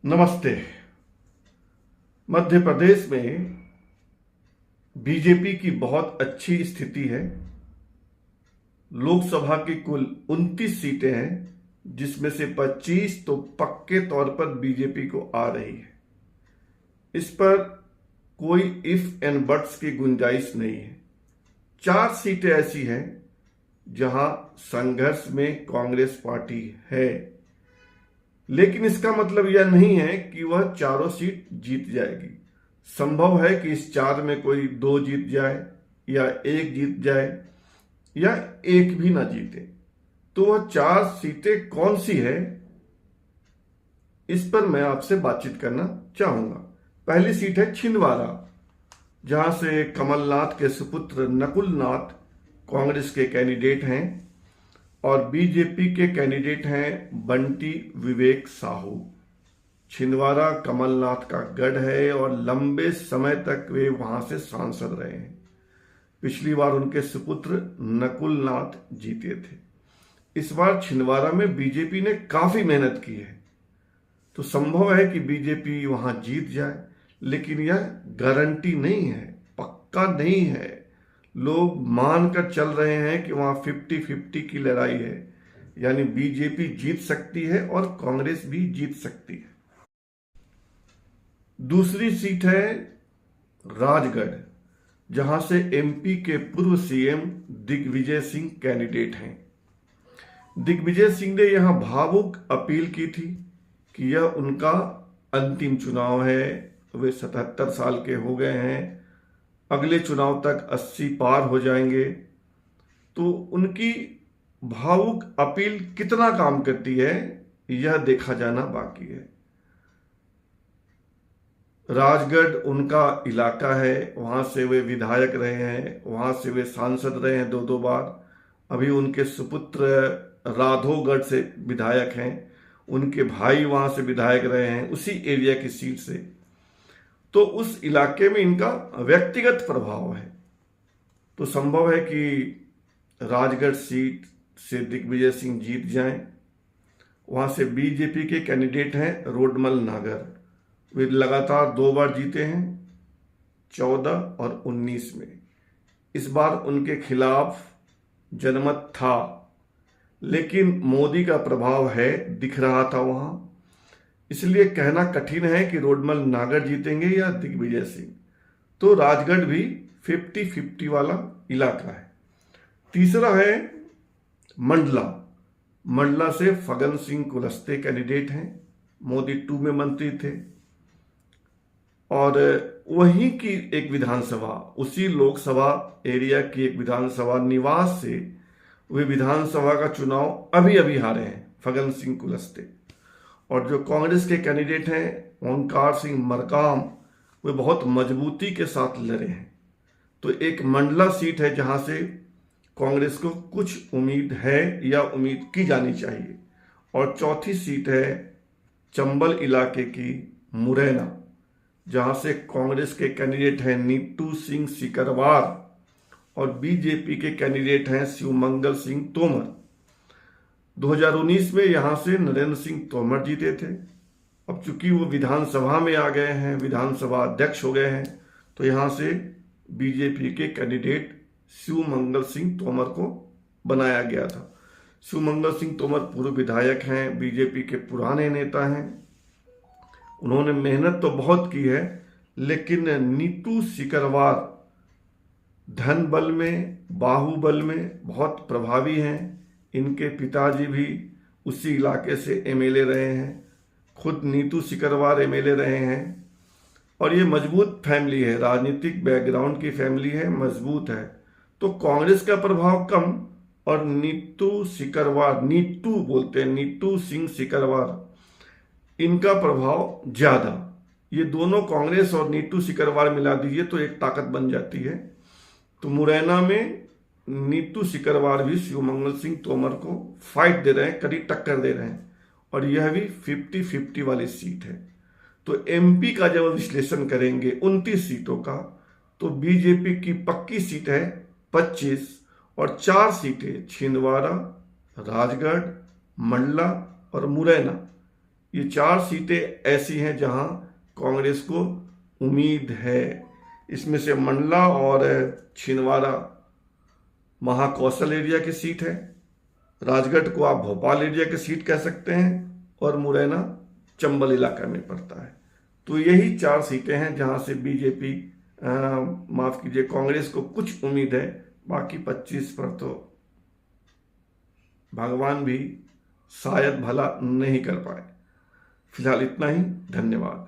नमस्ते। मध्य प्रदेश में बीजेपी की बहुत अच्छी स्थिति है। लोकसभा की कुल 29 सीटें हैं, जिसमें से 25 तो पक्के तौर पर बीजेपी को आ रही है। इस पर कोई इफ एंड बट्स की गुंजाइश नहीं है। 4 सीटें ऐसी हैं जहां संघर्ष में कांग्रेस पार्टी है, लेकिन इसका मतलब यह नहीं है कि वह चारों सीट जीत जाएगी। संभव है कि इस 4 में कोई 2 जीत जाए या 1 जीत जाए या 1 भी ना जीते। तो वह 4 सीटें कौन सी है, इस पर मैं आपसे बातचीत करना चाहूंगा। पहली सीट है छिंदवाड़ा, जहां से कमलनाथ के सुपुत्र नकुल नाथ कांग्रेस के कैंडिडेट हैं और बीजेपी के कैंडिडेट हैं बंटी विवेक साहू। छिंदवाड़ा कमलनाथ का गढ़ है और लंबे समय तक वे वहां से सांसद रहे हैं। पिछली बार उनके सुपुत्र नकुल नाथ जीते थे। इस बार छिंदवाड़ा में बीजेपी ने काफी मेहनत की है, तो संभव है कि बीजेपी वहां जीत जाए, लेकिन यह गारंटी नहीं है, पक्का नहीं है। लोग मानकर चल रहे हैं कि वहां 50-50 की लड़ाई है, यानी बीजेपी जीत सकती है और कांग्रेस भी जीत सकती है। दूसरी सीट है राजगढ़, जहां से एमपी के पूर्व सीएम दिग्विजय सिंह कैंडिडेट हैं। दिग्विजय सिंह ने यहां भावुक अपील की थी कि यह उनका अंतिम चुनाव है। वे 77 साल के हो गए हैं, अगले चुनाव तक 80 पार हो जाएंगे। तो उनकी भावुक अपील कितना काम करती है, यह देखा जाना बाकी है। राजगढ़ उनका इलाका है, वहां से वे विधायक रहे हैं, वहां से वे सांसद रहे हैं 2-2 बार। अभी उनके सुपुत्र राधोगढ़ से विधायक हैं, उनके भाई वहां से विधायक रहे हैं उसी एरिया की सीट से। तो उस इलाके में इनका व्यक्तिगत प्रभाव है। तो संभव है कि राजगढ़ सीट से दिग्विजय सिंह जीत जाएं। वहां से बीजेपी के कैंडिडेट हैं रोडमल नागर। वे लगातार 2 बार जीते हैं, 14 और 19 में। इस बार उनके खिलाफ जनमत था, लेकिन मोदी का प्रभाव है, दिख रहा था वहां। इसलिए कहना कठिन है कि रोडमल नागर जीतेंगे या दिग्विजय सिंह। तो राजगढ़ भी 50-50 वाला इलाका है। तीसरा है मंडला। मंडला से फग्गन सिंह कुलस्ते कैंडिडेट हैं, मोदी 2 में मंत्री थे और वहीं की एक विधानसभा, उसी लोकसभा एरिया की एक विधानसभा निवास से वे विधानसभा का चुनाव अभी अभी हारे हैं फग्गन सिंह कुलस्ते। और जो कांग्रेस के कैंडिडेट हैं ओंकार सिंह मरकाम, वे बहुत मजबूती के साथ लड़े हैं। तो एक मंडला सीट है जहां से कांग्रेस को कुछ उम्मीद है या उम्मीद की जानी चाहिए। और चौथी सीट है चंबल इलाके की मुरैना, जहां से कांग्रेस के कैंडिडेट हैं नीतू सिंह सिकरवार और बीजेपी के कैंडिडेट हैं शिवमंगल सिंह तोमर। 2019 में यहां से नरेंद्र सिंह तोमर जीते थे। अब चूंकि वो विधानसभा में आ गए हैं, विधानसभा अध्यक्ष हो गए हैं, तो यहां से बीजेपी के कैंडिडेट शिवमंगल सिंह तोमर को बनाया गया था। शिवमंगल सिंह तोमर पूर्व विधायक हैं, बीजेपी के पुराने नेता हैं। उन्होंने मेहनत तो बहुत की है, लेकिन नीतू सिकरवार धन बल में, बाहुबल में बहुत प्रभावी हैं। इनके पिताजी भी उसी इलाके से एमएलए रहे हैं, खुद नीतू सिकरवार एमएलए रहे हैं। और ये मजबूत फैमिली है, राजनीतिक बैकग्राउंड की फैमिली है, मजबूत है। तो कांग्रेस का प्रभाव कम और नीतू सिकरवार, नीतू बोलते हैं, नीतू सिंह सिकरवार, इनका प्रभाव ज्यादा। ये दोनों कांग्रेस और नीतू सिकरवार मिला दीजिए तो एक ताकत बन जाती है। तो मुरैना में नीतू सिकरवार भी शिवमंगल सिंह तोमर को फाइट दे रहे हैं, कड़ी टक्कर दे रहे हैं। और यह भी 50-50 वाली सीट है। तो एमपी का जब विश्लेषण करेंगे 29 सीटों का, तो बीजेपी की पक्की सीट है 25 और 4 सीटें छिंदवाड़ा, राजगढ़, मंडला और मुरैना, ये 4 सीटें ऐसी हैं जहां कांग्रेस को उम्मीद है। इसमें से मंडला और छिंदवाड़ा महाकौशल एरिया की सीट है, राजगढ़ को आप भोपाल एरिया की सीट कह सकते हैं, और मुरैना चंबल इलाका में पड़ता है। तो यही 4 सीटें हैं जहां से बीजेपी माफ कीजिए कांग्रेस को कुछ उम्मीद है। बाकी 25 पर तो भगवान भी शायद भला नहीं कर पाए। फिलहाल इतना ही, धन्यवाद।